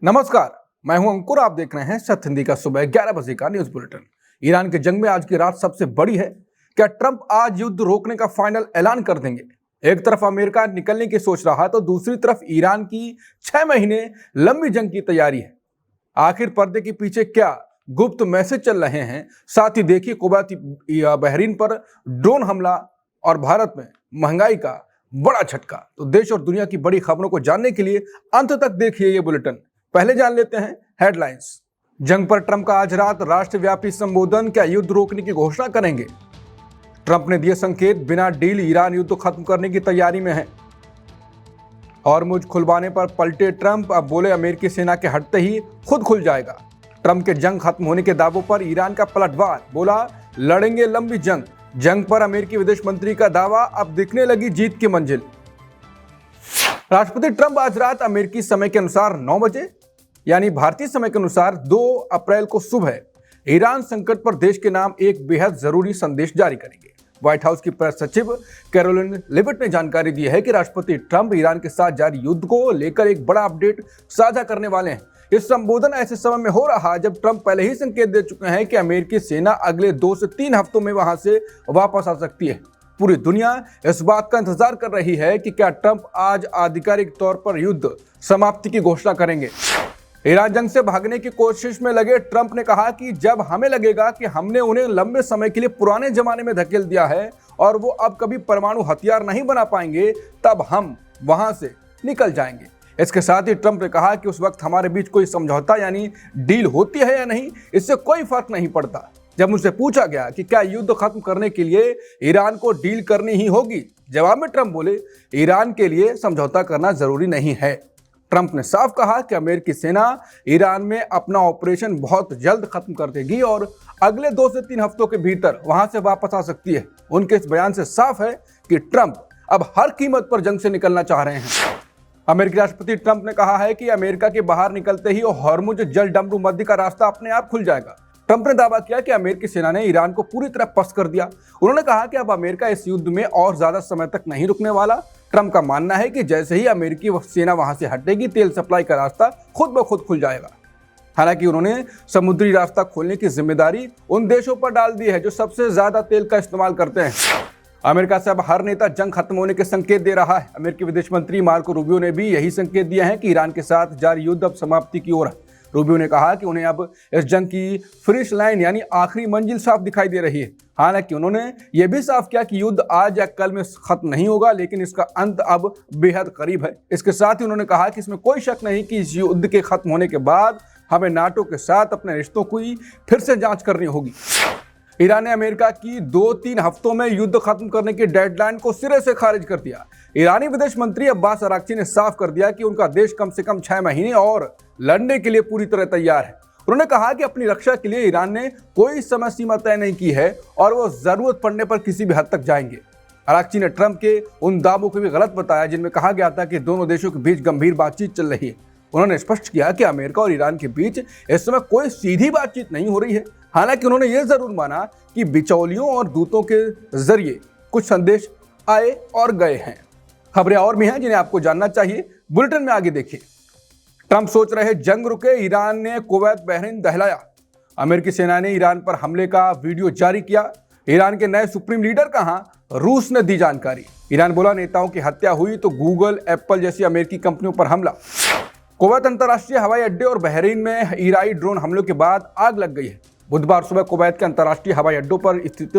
नमस्कार, मैं हूं अंकुर। आप देख रहे हैं सत्य हिंदी का सुबह 11 बजे का न्यूज बुलेटिन। ईरान के जंग में आज की रात सबसे बड़ी है। क्या ट्रंप आज युद्ध रोकने का फाइनल ऐलान कर देंगे? एक तरफ अमेरिका निकलने की सोच रहा तो दूसरी तरफ ईरान की 6 महीने लंबी जंग की तैयारी है। आखिर पर्दे के पीछे क्या गुप्त मैसेज चल रहे हैं? साथ ही देखिए कुवैत बहरीन पर ड्रोन हमला और भारत में महंगाई का बड़ा झटका। तो देश और दुनिया की बड़ी खबरों को जानने के लिए अंत तक देखिए ये बुलेटिन। पहले जान लेते हैं हेडलाइंस। जंग पर ट्रंप का आज रात राष्ट्रव्यापी संबोधन। क्या युद्ध रोकने की घोषणा करेंगे? ट्रंप ने दिए संकेत, बिना डील ईरान युद्ध खत्म करने की तैयारी में है। हॉर्मुज खुलवाने पर पलटे ट्रंप, अब बोले अमेरिकी सेना के हटते ही खुद खुल जाएगा। ट्रंप के जंग खत्म होने के दावों पर ईरान का पलटवार, बोला लड़ेंगे लंबी जंग। जंग पर अमेरिकी विदेश मंत्री का दावा, अब दिखने लगी जीत की मंजिल। राष्ट्रपति ट्रंप आज रात अमेरिकी समय के अनुसार 9 बजे यानी भारतीय समय के अनुसार 2 अप्रैल को सुबह ईरान संकट पर देश के नाम एक बेहद जरूरी संदेश जारी करेंगे। व्हाइट हाउस की प्रेस सचिव कैरोलिन लिविट ने जानकारी दी है कि राष्ट्रपति ट्रंप ईरान के साथ जारी युद्ध को लेकर एक बड़ा अपडेट साझा करने वाले हैं। इस संबोधन ऐसे समय में हो रहा जब ट्रंप पहले ही संकेत दे चुके हैं कि अमेरिकी सेना अगले 2 से 3 हफ्तों में वहां से वापस आ सकती है। पूरी दुनिया इस बात का इंतजार कर रही है कि क्या ट्रंप आज आधिकारिक तौर पर युद्ध समाप्ति की घोषणा करेंगे। ईरान जंग से भागने की कोशिश में लगे ट्रंप ने कहा कि जब हमें लगेगा कि हमने उन्हें लंबे समय के लिए पुराने जमाने में धकेल दिया है और वो अब कभी परमाणु हथियार नहीं बना पाएंगे, तब हम वहां से निकल जाएंगे। इसके साथ ही ट्रंप ने कहा कि उस वक्त हमारे बीच कोई समझौता यानी डील होती है या नहीं, इससे कोई फर्क नहीं पड़ता। जब मुझसे पूछा गया कि क्या युद्ध खत्म करने के लिए ईरान को डील करनी ही होगी, जवाब में ट्रंप बोले ईरान के लिए समझौता करना जरूरी नहीं है। ट्रंप ने साफ कहा कि अमेरिकी सेना ईरान में अपना ऑपरेशन बहुत जल्द खत्म कर देगी और अगले 2 से 3 हफ्तों के भीतर वहां से वापस आ सकती है। उनके इस बयान से साफ है कि ट्रंप अब हर कीमत पर जंग से निकलना चाह रहे हैं। अमेरिकी राष्ट्रपति ट्रंप ने कहा है कि अमेरिका के बाहर निकलते ही हॉर्मुज जल डमरू मध्य का रास्ता अपने आप खुल जाएगा। ट्रंप ने दावा किया कि अमेरिकी सेना ने ईरान को पूरी तरह पस्त कर दिया। उन्होंने कहा कि अब अमेरिका इस युद्ध में और ज्यादा समय तक नहीं रुकने वाला। ट्रंप का मानना है कि जैसे ही अमेरिकी सेना वहां से हटेगी, तेल सप्लाई का रास्ता खुद ब खुद खुल जाएगा। हालांकि उन्होंने समुद्री रास्ता खोलने की जिम्मेदारी उन देशों पर डाल दी है जो सबसे ज्यादा तेल का इस्तेमाल करते हैं। अमेरिका से अब हर नेता जंग खत्म होने के संकेत दे रहा है। अमेरिकी विदेश मंत्री मार्को रूबियो ने भी यही संकेत दिया है कि ईरान के साथ जारी युद्ध अब समाप्ति की ओर है। रूबियो ने कहा कि उन्हें अब इस जंग की फिनिश लाइन यानी आखिरी मंजिल साफ दिखाई दे रही है। हालांकि उन्होंने यह भी साफ किया कि युद्ध आज या कल में खत्म नहीं होगा, लेकिन इसका अंत अब बेहद करीब है। इसके साथ ही उन्होंने कहा कि इसमें कोई शक नहीं कि इस युद्ध के खत्म होने के बाद हमें नाटो के साथ अपने रिश्तों की फिर से जांच करनी होगी। ईरान ने अमेरिका की 2-3 हफ्तों में युद्ध खत्म करने की डेडलाइन को सिरे से खारिज कर दिया। ईरानी विदेश मंत्री अब्बास अराक्ची ने साफ कर दिया कि उनका देश कम से कम 6 महीने और लड़ने के लिए पूरी तरह तैयार है। उन्होंने कहा कि अपनी रक्षा के लिए ईरान ने कोई समय सीमा तय नहीं की है और वो जरूरत पड़ने पर किसी भी हद तक जाएंगे। अराक्ची ने ट्रंप के उन दावों को भी गलत बताया जिनमें कहा गया था कि दोनों देशों के बीच गंभीर बातचीत चल रही है। उन्होंने स्पष्ट किया कि अमेरिका और ईरान के बीच इस समय कोई सीधी बातचीत नहीं हो रही है। हालांकि उन्होंने यह जरूर माना कि बिचौलियों और दूतों के जरिए कुछ संदेश आए और गए हैं। खबरें और भी हैं जिन्हें आपको जानना चाहिए, बुलेटिन में आगे देखिए। ट्रंप सोच रहे जंग रुके, ईरान ने कुवैत बहरीन दहलाया। अमेरिकी सेना ने ईरान पर हमले का वीडियो जारी किया। ईरान के नए सुप्रीम लीडर कहां, रूस ने दी जानकारी। ईरान बोला नेताओं की हत्या हुई तो गूगल, एप्पल जैसी अमेरिकी कंपनियों पर हमला। कुवैत अंतर्राष्ट्रीय हवाई अड्डे और बहरीन में ईरानी ड्रोन हमलों के बाद आग लग गई है। बुधवार सुबह कुवैत के अंतर्राष्ट्रीय हवाई अड्डों पर स्थित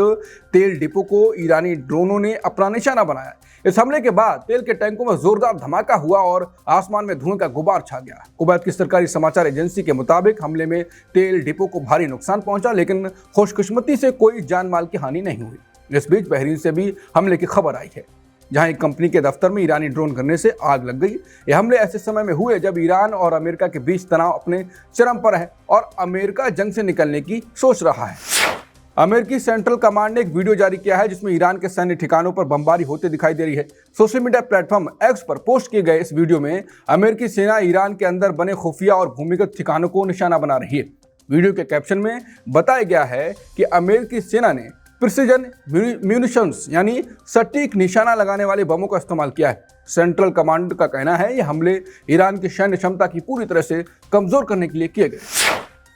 तेल डिपो को ईरानी ड्रोनों ने अपना निशाना बनाया। इस हमले के बाद तेल के टैंकों में जोरदार धमाका हुआ और आसमान में धुएं का गुबार छा गया। कुवैत की सरकारी समाचार एजेंसी के मुताबिक हमले में तेल डिपो को भारी नुकसान पहुंचा, लेकिन खुशकिस्मती से कोई जान माल की हानि नहीं हुई। इस बीच बहरीन से भी हमले की खबर आई है, जहां एक कंपनी के दफ्तर में ईरानी ड्रोन गिरने से आग लग गई। ये हमले ऐसे समय में हुए जब ईरान और अमेरिका के बीच तनाव अपने चरम पर है और अमेरिका जंग से निकलने की सोच रहा है। अमेरिकी सेंट्रल कमांड ने एक वीडियो जारी किया है जिसमें ईरान के सैन्य ठिकानों पर बमबारी होते दिखाई दे रही है। सोशल मीडिया प्लेटफॉर्म एक्स पर पोस्ट किए गए इस वीडियो में अमेरिकी सेना ईरान के अंदर बने खुफिया और भूमिगत ठिकानों को निशाना बना रही है। वीडियो के कैप्शन में बताया गया है कि अमेरिकी सेना ने प्रिसीजन म्यूनिशंस यानी सटीक निशाना लगाने वाले बमों का इस्तेमाल किया है। सेंट्रल कमांड का कहना है ये हमले ईरान की सैन्य क्षमता की पूरी तरह से कमजोर करने के लिए किए गए।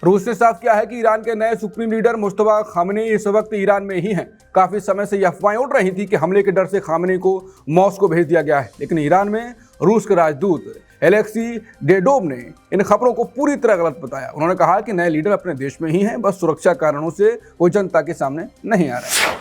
रूस ने साफ किया है कि ईरान के नए सुप्रीम लीडर मुस्तफा खामेनी इस वक्त ईरान में ही हैं। काफी समय से यह अफवाहें उड़ रही थी कि हमले के डर से खामेनी को मॉस्को भेज दिया गया है, लेकिन ईरान में रूस के राजदूत एलेक्सी डेडोव ने इन खबरों को पूरी तरह गलत बताया। उन्होंने कहा कि नए लीडर अपने देश में ही हैं, बस सुरक्षा कारणों से वो जनता के सामने नहीं आ रहे।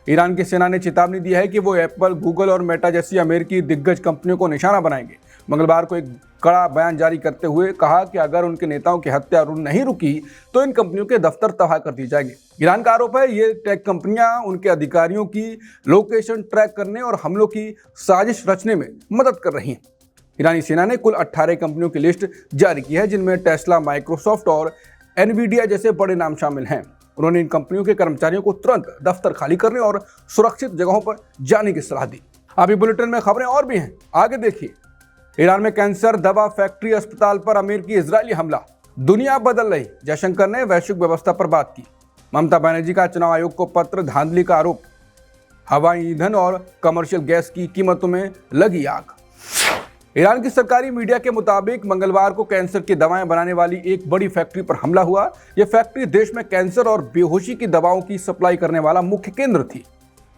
ईरान की सेना ने चेतावनी दी है कि वो एप्पल, गूगल और मेटा जैसी अमेरिकी दिग्गज कंपनियों को निशाना बनाएंगे। मंगलवार को एक कड़ा बयान जारी करते हुए कहा कि अगर उनके नेताओं की हत्या नहीं रुकी तो इन कंपनियों के दफ्तर तबाह कर दिए जाएंगे। ईरान का आरोप है ये टेक कंपनियां उनके अधिकारियों की लोकेशन ट्रैक करने और हमलों की साजिश रचने में मदद कर रही हैं। ईरानी सेना ने कुल 18 कंपनियों की लिस्ट जारी की है, जिनमें टेस्ला, माइक्रोसॉफ्ट और एनवीडिया जैसे बड़े नाम शामिल हैं। उन्होंने इन कंपनियों के कर्मचारियों को तुरंत दफ्तर खाली करने और सुरक्षित जगहों पर जाने की सलाह दी। अभी बुलेटिन में खबरें और भी हैं, आगे देखिए। ईरान में कैंसर दवा फैक्ट्री अस्पताल पर अमेरिकी इजरायली हमला, दुनिया बदल रही। जयशंकर ने वैश्विक व्यवस्था पर बात की। ममता बनर्जी का चुनाव आयोग को पत्र, धांधली का आरोप। हवाई ईंधन और कमर्शियल गैस की कीमतों में लगी आग। ईरान की सरकारी मीडिया के मुताबिक मंगलवार को कैंसर की दवाएं बनाने वाली एक बड़ी फैक्ट्री पर हमला हुआ। यह फैक्ट्री देश में कैंसर और बेहोशी की दवाओं की सप्लाई करने वाला मुख्य केंद्र थी।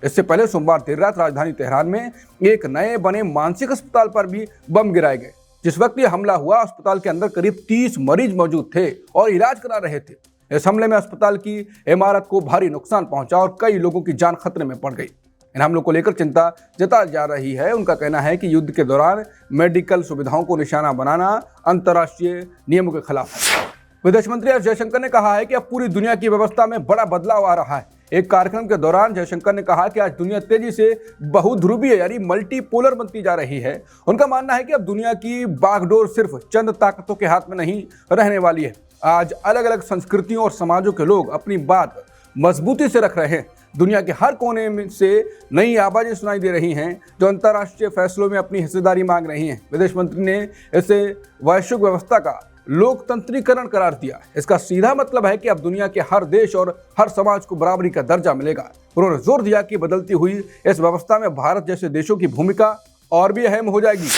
इससे पहले सोमवार देर रात राजधानी तेहरान में एक नए बने मानसिक अस्पताल पर भी बम गिराए गए। जिस वक्त यह हमला हुआ, अस्पताल के अंदर करीब 30 मरीज मौजूद थे और इलाज करा रहे थे। इस हमले में अस्पताल की इमारत को भारी नुकसान पहुंचा और कई लोगों की जान खतरे में पड़ गई। इन हमलों को लेकर चिंता जताई जा रही है। उनका कहना है कि युद्ध के दौरान मेडिकल सुविधाओं को निशाना बनाना अंतर्राष्ट्रीय नियमों के खिलाफ है। विदेश मंत्री एस जयशंकर ने कहा है कि अब पूरी दुनिया की व्यवस्था में बड़ा बदलाव आ रहा है। एक कार्यक्रम के दौरान जयशंकर ने कहा कि आज दुनिया तेजी से बहुध्रुवीय यानी मल्टीपोलर बनती जा रही है। उनका मानना है कि अब दुनिया की बागडोर सिर्फ चंद ताकतों के हाथ में नहीं रहने वाली है। आज अलग अलग संस्कृतियों और समाजों के लोग अपनी बात मजबूती से रख रहे हैं। दुनिया के हर कोने में से नई आवाजें सुनाई दे रही हैं जो अंतर्राष्ट्रीय फैसलों में अपनी हिस्सेदारी मांग रही हैं। विदेश मंत्री ने इसे वैश्विक व्यवस्था का लोकतंत्रीकरण करार दिया। इसका सीधा मतलब है कि अब दुनिया के हर देश और हर समाज को बराबरी का दर्जा मिलेगा। उन्होंने जोर दिया कि बदलती हुई इस व्यवस्था में भारत जैसे देशों की भूमिका और भी अहम हो जाएगी।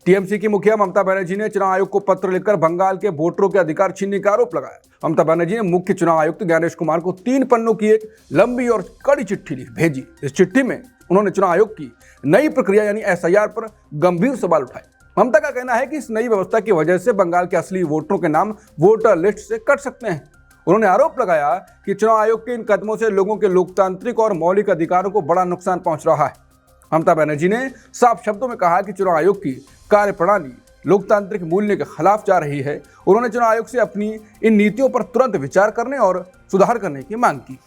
टीएमसी की मुखिया ममता बनर्जी ने चुनाव आयोग को पत्र लिखकर बंगाल के वोटरों के अधिकार छीनने का आरोप लगाया। ममता बनर्जी ने मुख्य चुनाव आयुक्त ज्ञानेश कुमार को 3 पन्नों की एक लंबी और कड़ी चिट्ठी भेजी। इस चिट्ठी में उन्होंने चुनाव आयोग की नई प्रक्रिया यानी एसआईआर पर गंभीर सवाल उठाए। ममता का कहना है कि इस नई व्यवस्था की वजह से बंगाल के असली वोटरों के नाम वोटर लिस्ट से कट सकते हैं। उन्होंने आरोप लगाया कि चुनाव आयोग के इन कदमों से लोगों के लोकतांत्रिक और मौलिक अधिकारों को बड़ा नुकसान पहुंच रहा है। ममता बनर्जी ने साफ शब्दों में कहा कि चुनाव आयोग की कार्यप्रणाली लोकतांत्रिक मूल्य के खिलाफ जा रही है। उन्होंने चुनाव आयोग से अपनी इन नीतियों पर तुरंत विचार करने और सुधार करने की मांग की।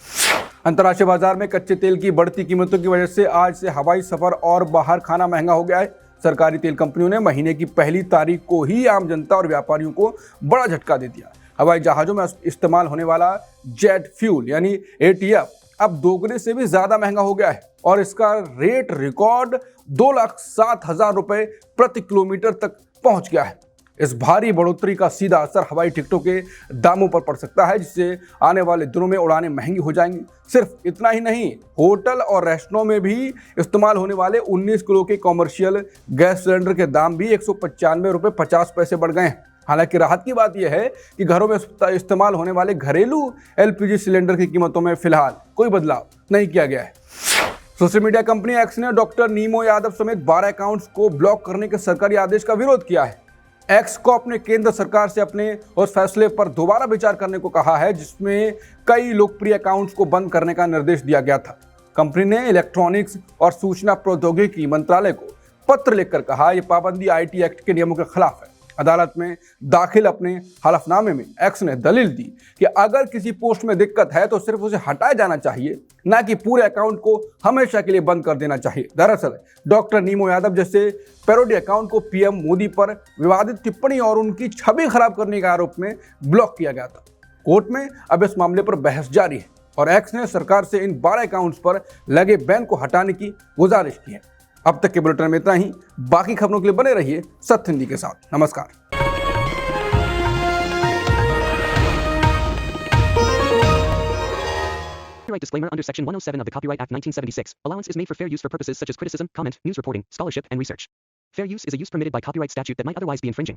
अंतर्राष्ट्रीय बाजार में कच्चे तेल की बढ़ती कीमतों की वजह से आज से हवाई सफर और बाहर खाना महंगा हो गया है। सरकारी तेल कंपनियों ने महीने की पहली तारीख को ही आम जनता और व्यापारियों को बड़ा झटका दे दिया। हवाई जहाजों में इस्तेमाल होने वाला जेट फ्यूल यानी एटीएफ अब दोगुने से भी ज्यादा महंगा हो गया है और इसका रेट रिकॉर्ड 2,07,000 रुपए प्रति किलोमीटर तक पहुंच गया है। इस भारी बढ़ोतरी का सीधा असर हवाई टिकटों के दामों पर पड़ सकता है, जिससे आने वाले दिनों में उड़ानें महंगी हो जाएंगी। सिर्फ इतना ही नहीं, होटल और रेस्टोरेंट में भी इस्तेमाल होने वाले 19 किलो के कॉमर्शियल गैस सिलेंडर के दाम भी 195 रुपये 50 पैसे बढ़ गए हैं। हालांकि राहत की बात यह है कि घरों में इस्तेमाल होने वाले घरेलू एलपीजी सिलेंडर की कीमतों में फिलहाल कोई बदलाव नहीं किया गया है। सोशल मीडिया कंपनी एक्स ने डॉक्टर नीमो यादव समेत 12 अकाउंट्स को ब्लॉक करने के सरकारी आदेश का विरोध किया है। एक्स को अपने केंद्र सरकार से अपने उस फैसले पर दोबारा विचार करने को कहा है, जिसमें कई लोकप्रिय अकाउंट्स को बंद करने का निर्देश दिया गया था। कंपनी ने इलेक्ट्रॉनिक्स और सूचना प्रौद्योगिकी मंत्रालय को पत्र लिखकर कहा यह पाबंदी आईटी एक्ट के नियमों के खिलाफ है। अदालत में दाखिल अपने हलफनामे में एक्स ने दलील दी कि अगर किसी पोस्ट में दिक्कत है तो सिर्फ उसे हटाया जाना चाहिए, न कि पूरे अकाउंट को हमेशा के लिए बंद कर देना चाहिए। दरअसल डॉक्टर नीमो यादव जैसे पैरोडी अकाउंट को पीएम मोदी पर विवादित टिप्पणी और उनकी छवि खराब करने के आरोप में ब्लॉक किया गया था। कोर्ट में अब इस मामले पर बहस जारी है और एक्स ने सरकार से इन 12 अकाउंट्स पर लगे बैन को हटाने की गुजारिश की है। अब तक के बुलेटिन में इतना ही। बाकी खबरों के लिए बने रहिए सत्य हिंदी के साथ। नमस्कार। Copyright disclaimer under Section 107 of the Copyright Act 1976. Allowance is made for fair use for purposes such as criticism, comment, news reporting, scholarship, and research. Fair use is a use permitted by copyright statute that might otherwise be infringing.